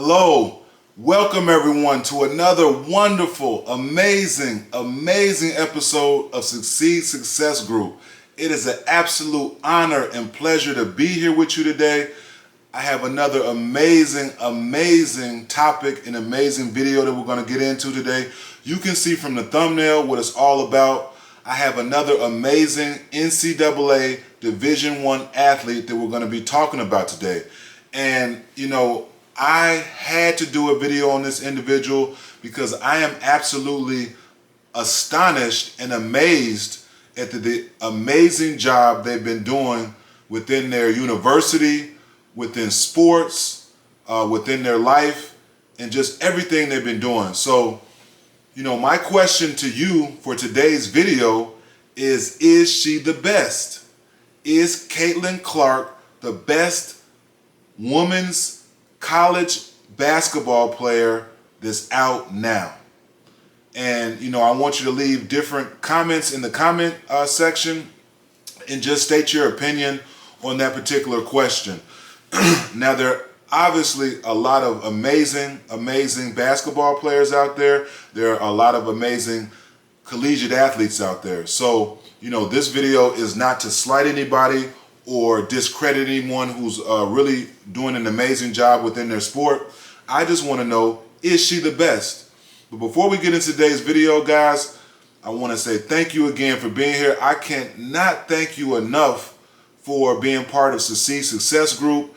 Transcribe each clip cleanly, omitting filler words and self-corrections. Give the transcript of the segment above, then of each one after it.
Hello, welcome everyone to another wonderful, amazing episode of Succeed Success Group. It is an absolute honor and pleasure to be here with you today. I have another amazing topic and amazing video that we're going to get into today. You can see from the thumbnail what it's all about. I have another amazing NCAA Division I athlete that we're going to be talking about today. And I had to do a video on this individual because I am absolutely astonished and amazed at the amazing job they've been doing within their university, within sports, within their life, and just everything they've been doing. So, my question to you for today's video is she the best? Is Caitlin Clark the best women's college basketball player that's out now? And I want you to leave different comments in the comment section and just state your opinion on that particular question. Now, there are obviously a lot of amazing basketball players out there. There are a lot of amazing collegiate athletes out there. So this video is not to slight anybody or discredit anyone who's really doing an amazing job within their sport. I just want to know, is she the best? But before we get into today's video, guys, I want to say thank you again for being here. I cannot thank you enough for being part of Succeed Success Group,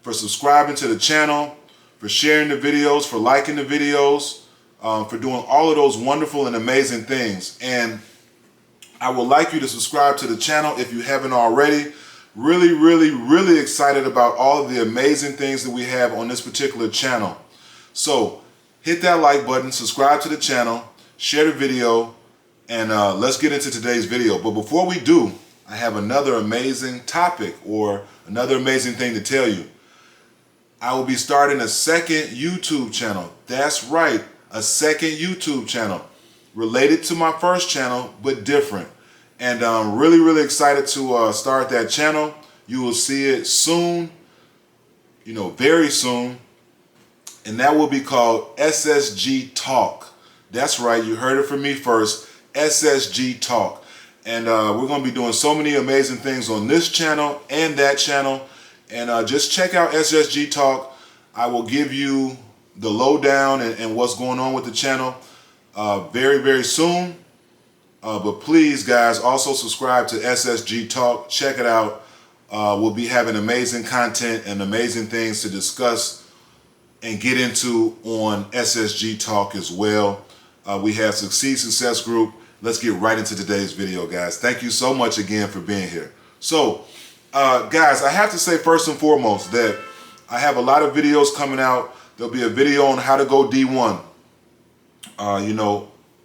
for subscribing to the channel, for sharing the videos, for liking the videos, for doing all of those wonderful and amazing things. And I would like you to subscribe to the channel if you haven't already. Really excited about all of the amazing things that we have on this particular channel. So hit that like button, subscribe to the channel, share the video, and let's get into today's video. But before we do, I have another amazing topic or another amazing thing to tell you. I will be starting a second YouTube channel. That's right, a second YouTube channel related to my first channel, but different. And I'm really excited to start that channel. You will see it soon, very soon. And that will be called SSG Talk. That's right, you heard it from me first, SSG Talk. And we're going to be doing so many amazing things on this channel and that channel. And just check out SSG Talk. I will give you the lowdown and what's going on with the channel very soon. But please, guys, also subscribe to SSG Talk. Check it out. We'll be having amazing content and amazing things to discuss and get into on SSG Talk as well. We have Succeed Success Group. Let's get right into today's video, guys. Thank you so much again for being here. So, guys, I have to say first and foremost that I have a lot of videos coming out. There'll be a video on how to go D1.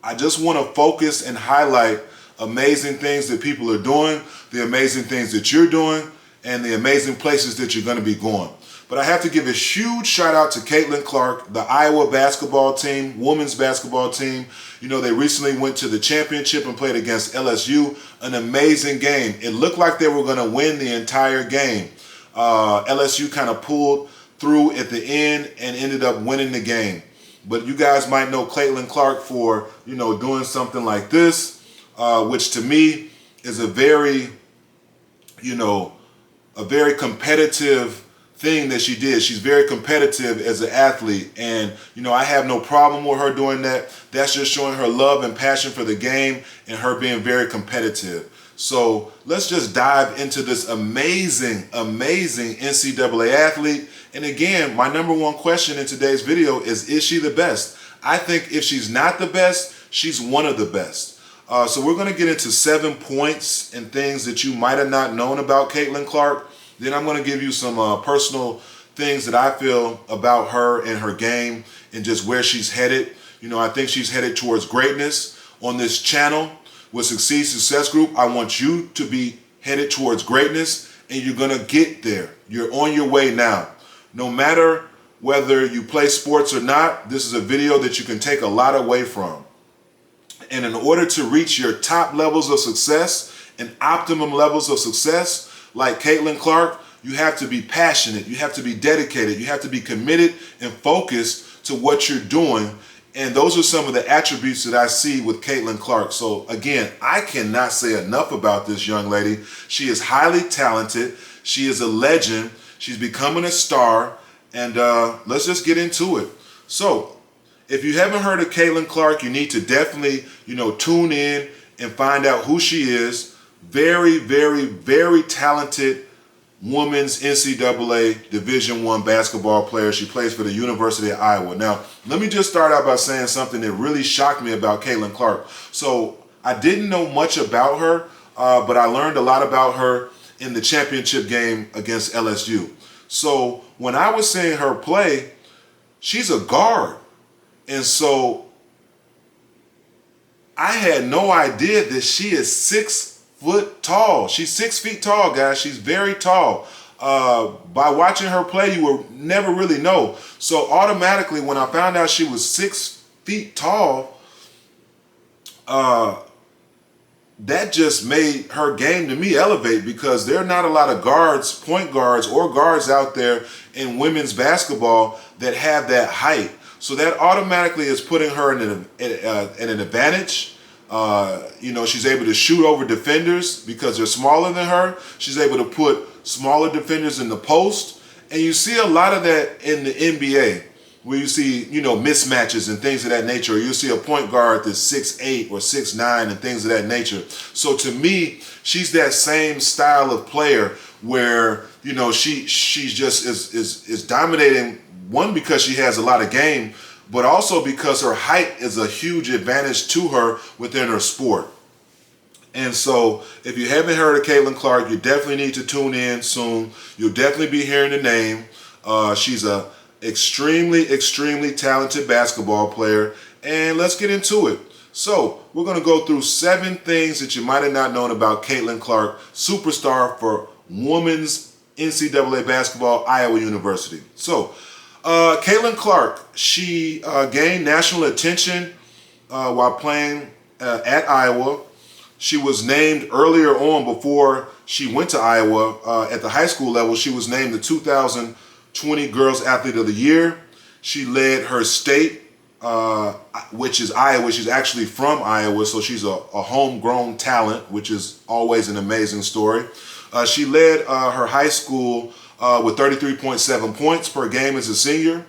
I just want to focus and highlight amazing things that people are doing, the amazing things that you're doing, and the amazing places that you're going to be going. But I have to give a huge shout out to Caitlin Clark, the Iowa basketball team, women's basketball team. They recently went to the championship and played against LSU. An amazing game. It looked like they were going to win the entire game. LSU kind of pulled through at the end and ended up winning the game. But you guys might know Caitlin Clark for, doing something like this, which to me is a very competitive thing that she did. She's very competitive as an athlete. And, I have no problem with her doing that. That's just showing her love and passion for the game and her being very competitive. So let's just dive into this amazing NCAA athlete. And again, my number one question in today's video is she the best? I think if she's not the best, she's one of the best. So we're going to get into 7 points and things that you might have not known about Caitlin Clark. Then I'm going to give you some personal things that I feel about her and her game and just where she's headed. I think she's headed towards greatness on this channel. With Succeed Success Group, I want you to be headed towards greatness, and you're going to get there. You're on your way now. No matter whether you play sports or not, this is a video that you can take a lot away from. And in order to reach your top levels of success and optimum levels of success, like Caitlin Clark, you have to be passionate, you have to be dedicated, you have to be committed and focused to what you're doing. And those are some of the attributes that I see with Caitlin Clark. So again, I cannot say enough about this young lady. She is highly talented. She is a legend. She's becoming a star. And let's just get into it. So if you haven't heard of Caitlin Clark, you need to definitely, tune in and find out who she is. Very, very, very talented women's NCAA Division I basketball player. She plays for the University of Iowa. Now, let me just start out by saying something that really shocked me about Caitlin Clark. So I didn't know much about her, but I learned a lot about her in the championship game against LSU. So when I was seeing her play, she's a guard. And so I had no idea that she is 6 foot tall. She's 6 feet tall, guys. She's very tall. By watching her play, you will never really know. So automatically, when I found out she was 6 feet tall, that just made her game to me elevate, because there are not a lot of guards, point guards, or guards out there in women's basketball that have that height. So that automatically is putting her in an advantage. She's able to shoot over defenders because they're smaller than her. She's able to put smaller defenders in the post. And you see a lot of that in the NBA, where you see, mismatches and things of that nature. Or you see a point guard that's 6'8" or 6'9" and things of that nature. So to me, she's that same style of player where, she's just is dominating, one, because she has a lot of game, but also because her height is a huge advantage to her within her sport. And so if you haven't heard of Caitlin Clark, you definitely need to tune in soon. You'll definitely be hearing the name. She's a extremely, extremely talented basketball player. And let's get into it. So we're going to go through 7 things that you might have not known about Caitlin Clark, superstar for women's NCAA basketball, Iowa University. So Caitlin Clark, she gained national attention while playing at Iowa. She was named earlier on, before she went to Iowa, at the high school level, she was named the 2020 Girls Athlete of the Year. She led her state, which is Iowa. She's actually from Iowa, so she's a homegrown talent, which is always an amazing story. She led her high school with 33.7 points per game as a senior.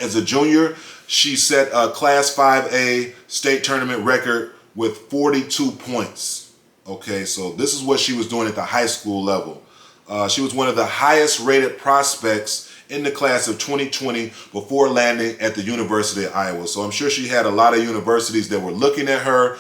As a junior, she set a Class 5A state tournament record with 42 points. Okay, so this is what she was doing at the high school level. She was one of the highest rated prospects in the class of 2020 before landing at the University of Iowa. So I'm sure she had a lot of universities that were looking at her.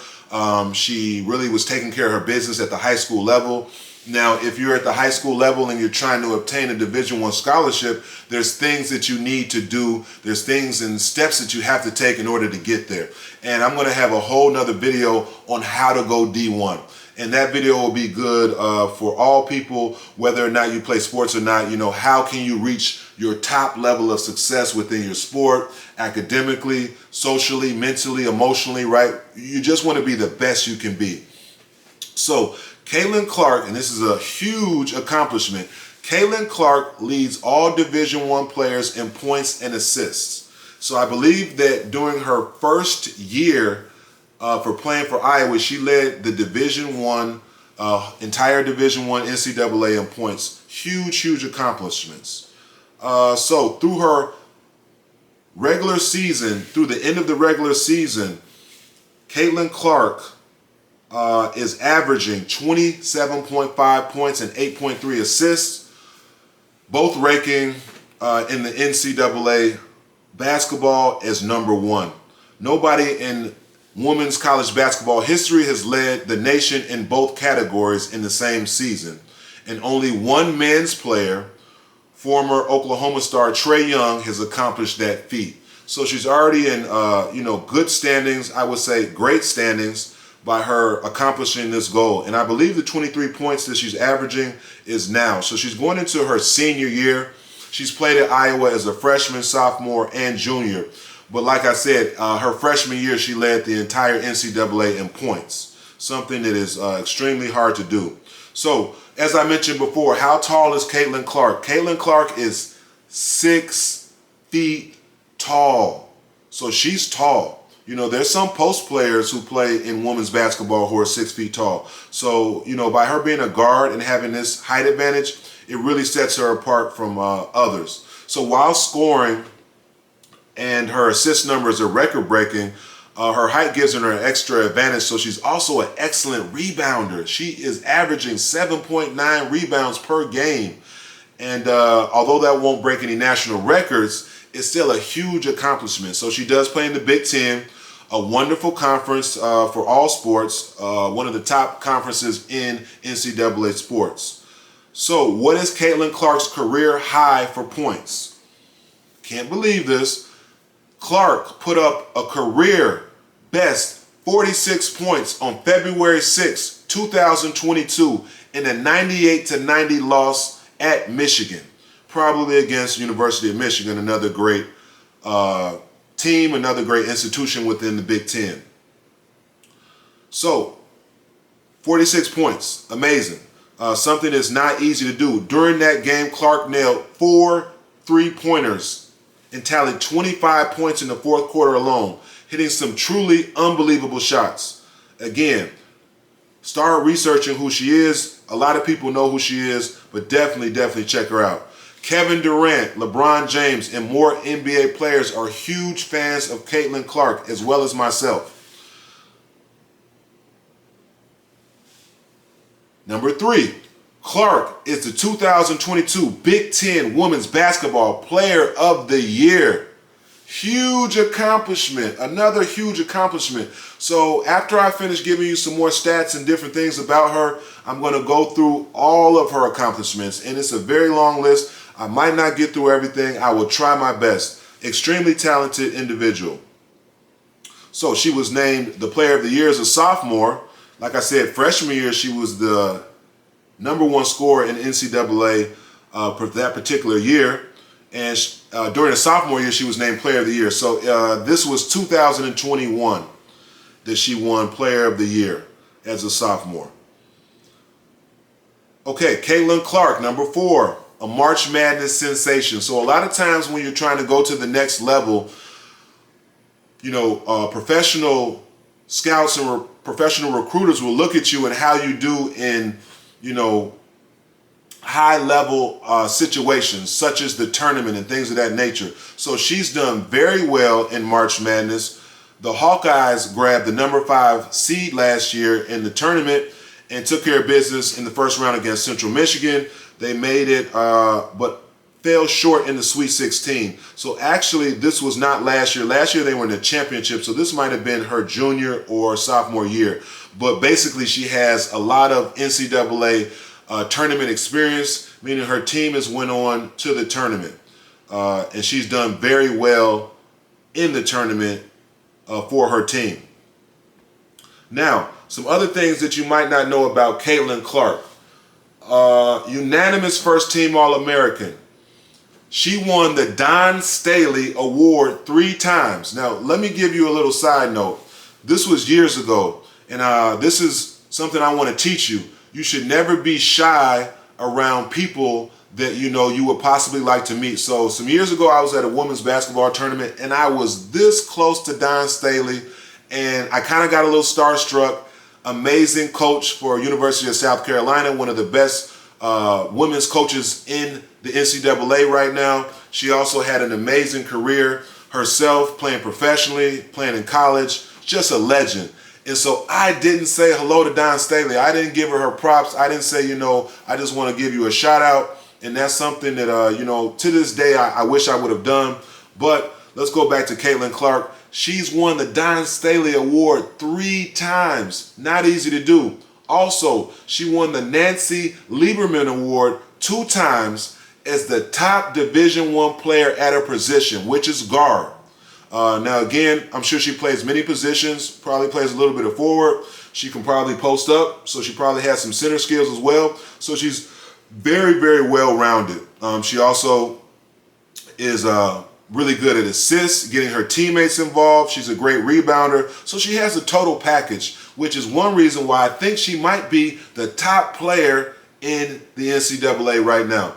She really was taking care of her business at the high school level. Now, if you're at the high school level and you're trying to obtain a Division I scholarship, there's things that you need to do. There's things and steps that you have to take in order to get there. And I'm going to have a whole nother video on how to go D1. And that video will be good for all people, whether or not you play sports or not. How can you reach your top level of success within your sport, academically, socially, mentally, emotionally, right? You just want to be the best you can be. So Caitlin Clark, and this is a huge accomplishment, Caitlin Clark leads all Division I players in points and assists. So I believe that during her first year for playing for Iowa, she led the Division I, entire Division I NCAA in points. Huge, huge accomplishments. So through her regular season, through the end of the regular season, Caitlin Clark is averaging 27.5 points and 8.3 assists, both ranking in the NCAA basketball as number 1. Nobody in women's college basketball history has led the nation in both categories in the same season. And only one men's player, former Oklahoma star Trae Young, has accomplished that feat. So she's already in good standings, I would say great standings, by her accomplishing this goal. And I believe the 23 points that she's averaging is now. So she's going into her senior year. She's played at Iowa as a freshman, sophomore, and junior. But like I said, her freshman year, she led the entire NCAA in points, something that is extremely hard to do. So, as I mentioned before, how tall is Caitlin Clark? Caitlin Clark is 6 feet tall. So she's tall. You know, there's some post players who play in women's basketball who are 6 feet tall. So, you know, by her being a guard and having this height advantage, it really sets her apart from others. So while scoring and her assist numbers are record breaking, her height gives her an extra advantage, so she's also an excellent rebounder. She is averaging 7.9 rebounds per game. And although that won't break any national records, it's still a huge accomplishment. So she does play in the Big Ten, a wonderful conference for all sports, one of the top conferences in NCAA sports. So what is Caitlin Clark's career high for points? Can't believe this. Clark put up a career best 46 points on February 6, 2022 in a 98-90 loss at Michigan, probably against University of Michigan, another great team, another great institution within the Big Ten. So, 46 points, amazing. Something that's not easy to do. During that game, Clark nailed 4 3-pointers and tallied 25 points in the fourth quarter alone, hitting some truly unbelievable shots. Again, start researching who she is. A lot of people know who she is, but definitely check her out. Kevin Durant, LeBron James, and more NBA players are huge fans of Caitlin Clark, as well as myself. Number 3, Clark is the 2022 Big Ten Women's Basketball Player of the Year. Huge accomplishment, another huge accomplishment. So after I finish giving you some more stats and different things about her, I'm going to go through all of her accomplishments. And it's a very long list. I might not get through everything. I will try my best. Extremely talented individual. So she was named the Player of the Year as a sophomore. Like I said, freshman year, she was the #1 scorer in NCAA for that particular year. And during the sophomore year, she was named Player of the Year. So this was 2021 that she won Player of the Year as a sophomore. Okay, Caitlin Clark, number 4, a March Madness sensation. So a lot of times when you're trying to go to the next level, you know, professional scouts and professional recruiters will look at you and how you do in, you know, high-level situations, such as the tournament and things of that nature. So she's done very well in March Madness. The Hawkeyes grabbed the number 5 seed last year in the tournament and took care of business in the first round against Central Michigan. They made it, but fell short in the Sweet 16. So actually, this was not last year. Last year, they were in the championship, so this might have been her junior or sophomore year. But basically, she has a lot of NCAA tournament experience, meaning her team has went on to the tournament. And she's done very well in the tournament for her team. Now, some other things that you might not know about Caitlin Clark. Unanimous first team All-American. She won the Don Staley Award 3 times. Now, let me give you a little side note. This was years ago, and this is something I want to teach you. You should never be shy around people that you know you would possibly like to meet. So some years ago, I was at a women's basketball tournament, and I was this close to Don Staley, and I kind of got a little starstruck. Amazing coach for University of South Carolina, one of the best women's coaches in the NCAA right now. She also had an amazing career herself, playing professionally, playing in college, just a legend. And so I didn't say hello to Don Staley. I didn't give her props. I didn't say, you know, I just want to give you a shout out. And that's something that, you know, to this day, I wish I would have done. But let's go back to Caitlin Clark. She's won the Don Staley Award 3 times. Not easy to do. Also, she won the Nancy Lieberman Award 2 times as the top Division I player at her position, which is guard. Now, again, I'm sure she plays many positions, probably plays a little bit of forward. She can probably post up, so she probably has some center skills as well. So she's very well-rounded. She also is really good at assists, getting her teammates involved. She's a great rebounder. So she has a total package, which is one reason why I think she might be the top player in the NCAA right now.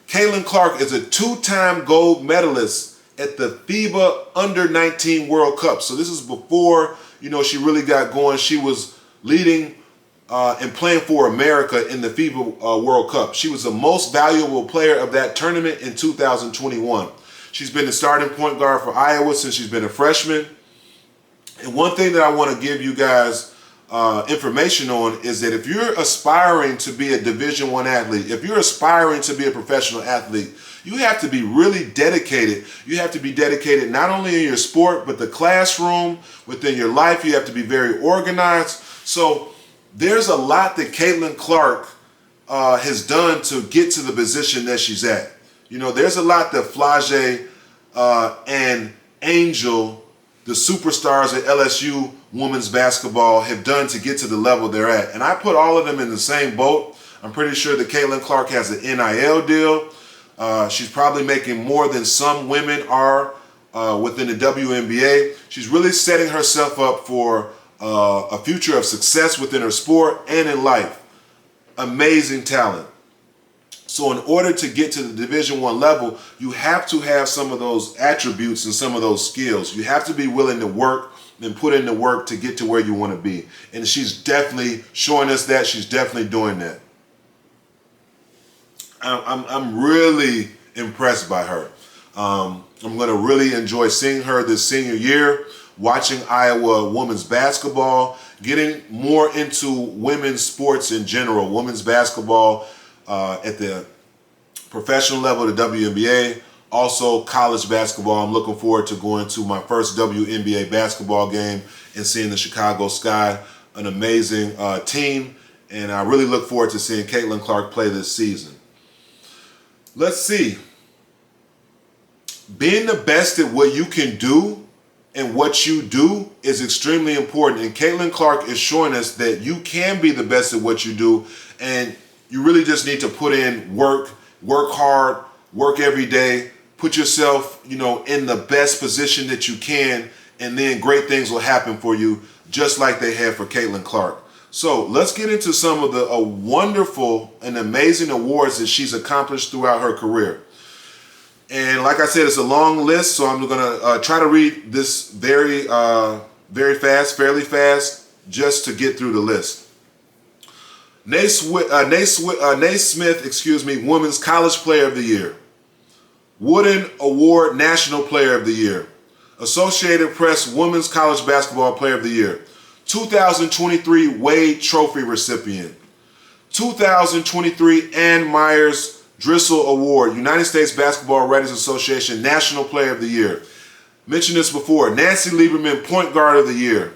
Caitlin Clark is a two-time gold medalist at the FIBA Under-19 World Cup. So this is before, she really got going. She was leading and playing for America in the FIBA World Cup. She was the most valuable player of that tournament in 2021. She's been the starting point guard for Iowa since she's been a freshman. And one thing that I want to give you guys information on is that if you're aspiring to be a Division I athlete, if you're aspiring to be a professional athlete, you have to be really dedicated. You have to be dedicated not only in your sport, but the classroom, within your life. You have to be very organized. So there's a lot that Caitlin Clark has done to get to the position that she's at. There's a lot that Flage and Angel, the superstars at LSU women's basketball, have done to get to the level they're at. And I put all of them in the same boat. I'm pretty sure that Caitlin Clark has an NIL deal. She's probably making more than some women are within the WNBA. She's really setting herself up for a future of success within her sport and in life. Amazing talent. So in order to get to the Division I level, you have to have some of those attributes and some of those skills. You have to be willing to work and put in the work to get to where you want to be. And she's definitely showing us that. She's definitely doing that. I'm really impressed by her. I'm going to really enjoy seeing her this senior year, watching Iowa women's basketball, getting more into women's sports in general, women's basketball at the professional level, the WNBA, also college basketball. I'm looking forward to going to my first WNBA basketball game and seeing the Chicago Sky, an amazing team, and I really look forward to seeing Caitlin Clark play this season. Let's see. Being the best at what you can do and what you do is extremely important. And Caitlin Clark is showing us that you can be the best at what you do. And you really just need to put in work hard, work every day, put yourself, in the best position that you can. And then great things will happen for you, just like they have for Caitlin Clark. So let's get into some of the wonderful and amazing awards that she's accomplished throughout her career. And like I said, it's a long list, so I'm going to try to read this very fast, fairly fast, just to get through the list. Naismith, Women's College Player of the Year. Wooden Award National Player of the Year. Associated Press Women's College Basketball Player of the Year. 2023 Wade Trophy recipient. 2023 Ann Myers Driscoll Award, United States Basketball Writers Association National Player of the Year. Mentioned this before. Nancy Lieberman Point Guard of the Year.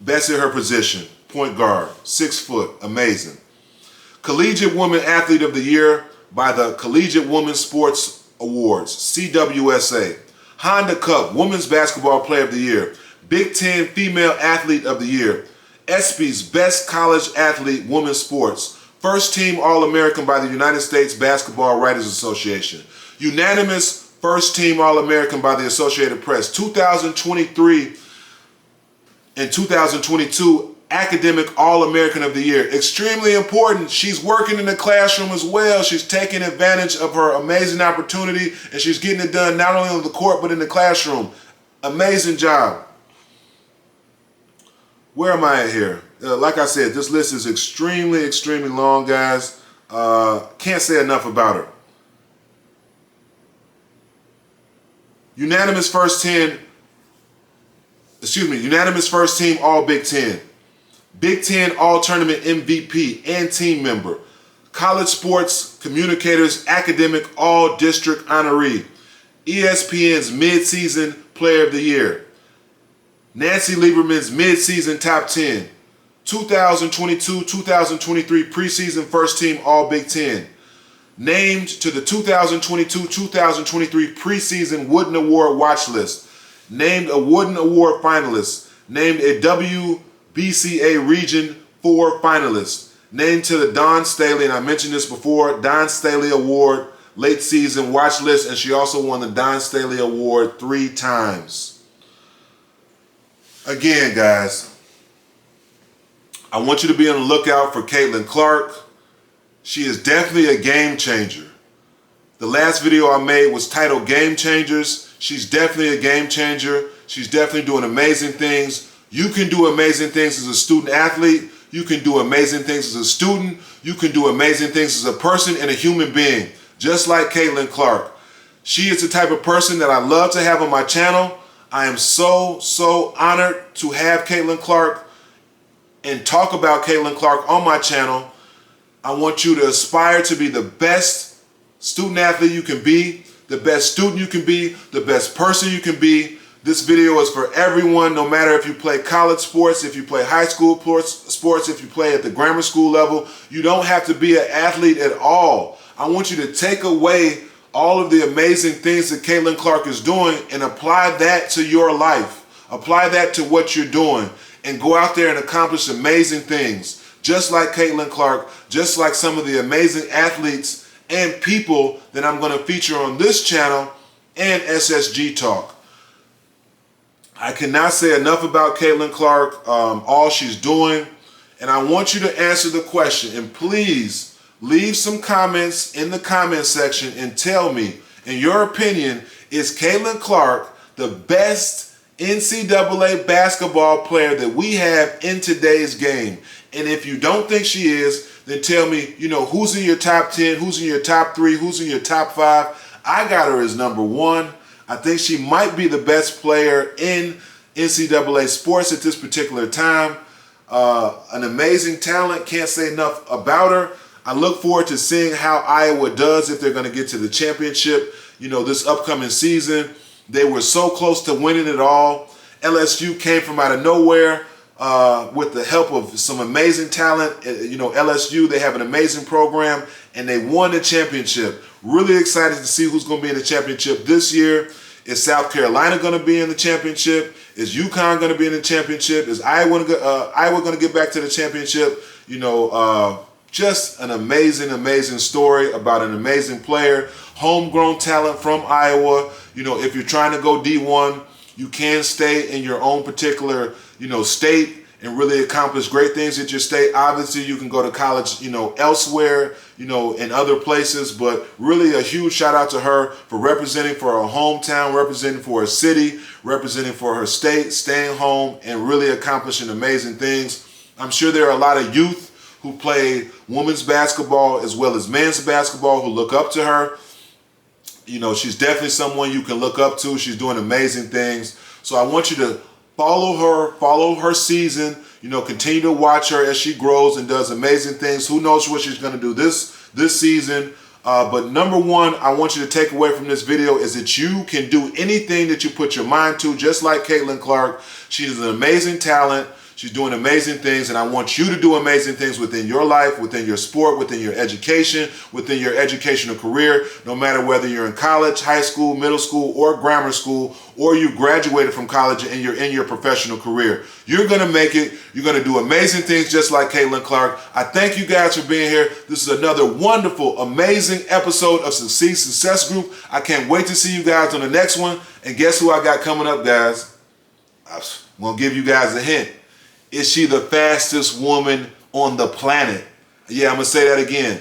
Best at her position. Point guard. 6 foot. Amazing. Collegiate Woman Athlete of the Year by the Collegiate Women's Sports Awards, CWSA. Honda Cup Women's Basketball Player of the Year. Big Ten Female Athlete of the Year. ESPY's Best College Athlete Women's Sports. First Team All-American by the United States Basketball Writers Association. Unanimous First Team All-American by the Associated Press. 2023 and 2022 Academic All-American of the Year. Extremely important. She's working in the classroom as well. She's taking advantage of her amazing opportunity, and she's getting it done not only on the court but in the classroom. Amazing job. Where am I at here? Like I said, this list is extremely, extremely long, guys. Can't say enough about her. Unanimous first team All Big Ten. Big Ten All-Tournament MVP and team member. College Sports Communicators Academic All-District honoree. ESPN's Mid-Season Player of the Year. Nancy Lieberman's Mid-Season Top 10. 2022-2023 Preseason First Team All Big Ten. Named to the 2022-2023 Preseason Wooden Award Watch List. Named a Wooden Award finalist. Named a WBCA Region 4 finalist. Named to the Don Staley, and I mentioned this before, Don Staley Award Late Season Watch List, and she also won the Don Staley Award 3 times. Again, guys, I want you to be on the lookout for Caitlin Clark. She is definitely a game changer. The last video I made was titled Game Changers. She's definitely a game changer. She's definitely doing amazing things. You can do amazing things as a student athlete. You can do amazing things as a student. You can do amazing things as a person and a human being, just like Caitlin Clark. She is the type of person that I love to have on my channel. I am so honored to have Caitlin Clark and talk about Caitlin Clark on my channel. I want you to aspire to be the best student athlete you can be, the best student you can be, the best person you can be. This video is for everyone, no matter if you play college sports, if you play high school sports, if you play at the grammar school level. You don't have to be an athlete at all. I want you to take away all of the amazing things that Caitlin Clark is doing and apply that to your life. Apply that to what you're doing and go out there and accomplish amazing things. Just like Caitlin Clark, just like some of the amazing athletes and people that I'm going to feature on this channel and SSG Talk. I cannot say enough about Caitlin Clark, all she's doing, and I want you to answer the question. And please leave some comments in the comment section and tell me, in your opinion, is Caitlin Clark the best NCAA basketball player that we have in today's game? And if you don't think she is, then tell me, who's in your top 10, who's in your top 3, who's in your top 5. I got her as number 1. I think she might be the best player in NCAA sports at this particular time. An amazing talent, can't say enough about her. I look forward to seeing how Iowa does if they're going to get to the championship, this upcoming season. They were so close to winning it all. LSU came from out of nowhere with the help of some amazing talent. LSU, they have an amazing program, and they won the championship. Really excited to see who's going to be in the championship this year. Is South Carolina going to be in the championship? Is UConn going to be in the championship? Is Iowa going to get back to the championship? Just an amazing story about an amazing player, homegrown talent from Iowa. If you're trying to go D1, you can stay in your own particular, state and really accomplish great things at your state. Obviously, you can go to college, elsewhere, in other places, but really a huge shout out to her for representing for her hometown, representing for her city, representing for her state, staying home and really accomplishing amazing things. I'm sure there are a lot of youth who play women's basketball as well as men's basketball who look up to her. She's definitely someone you can look up to. She's doing amazing things. So I want you to follow her season, continue to watch her as she grows and does amazing things. Who knows what she's going to do this season. But number one, I want you to take away from this video is that you can do anything that you put your mind to, just like Caitlin Clark. She's an amazing talent. She's doing amazing things, and I want you to do amazing things within your life, within your sport, within your education, within your educational career, no matter whether you're in college, high school, middle school, or grammar school, or you graduated from college and you're in your professional career. You're going to make it. You're going to do amazing things just like Caitlin Clark. I thank you guys for being here. This is another wonderful, amazing episode of Succeed Success Group. I can't wait to see you guys on the next one. And guess who I got coming up, guys? I'm going to give you guys a hint. Is she the fastest woman on the planet? Yeah, I'm going to say that again.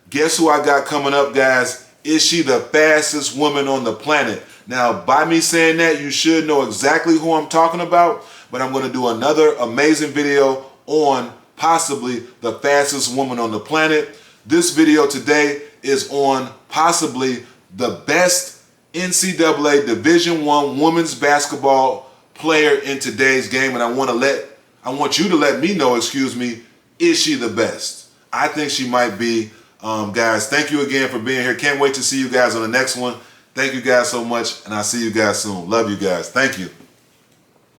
Guess who I got coming up, guys? Is she the fastest woman on the planet? Now, by me saying that, you should know exactly who I'm talking about, but I'm going to do another amazing video on possibly the fastest woman on the planet. This video today is on possibly the best NCAA Division I women's basketball player in today's game, and I want you to let me know, is she the best? I think she might be. Guys, thank you again for being here. Can't wait to see you guys on the next one. Thank you guys so much, and I'll see you guys soon. Love you guys. Thank you.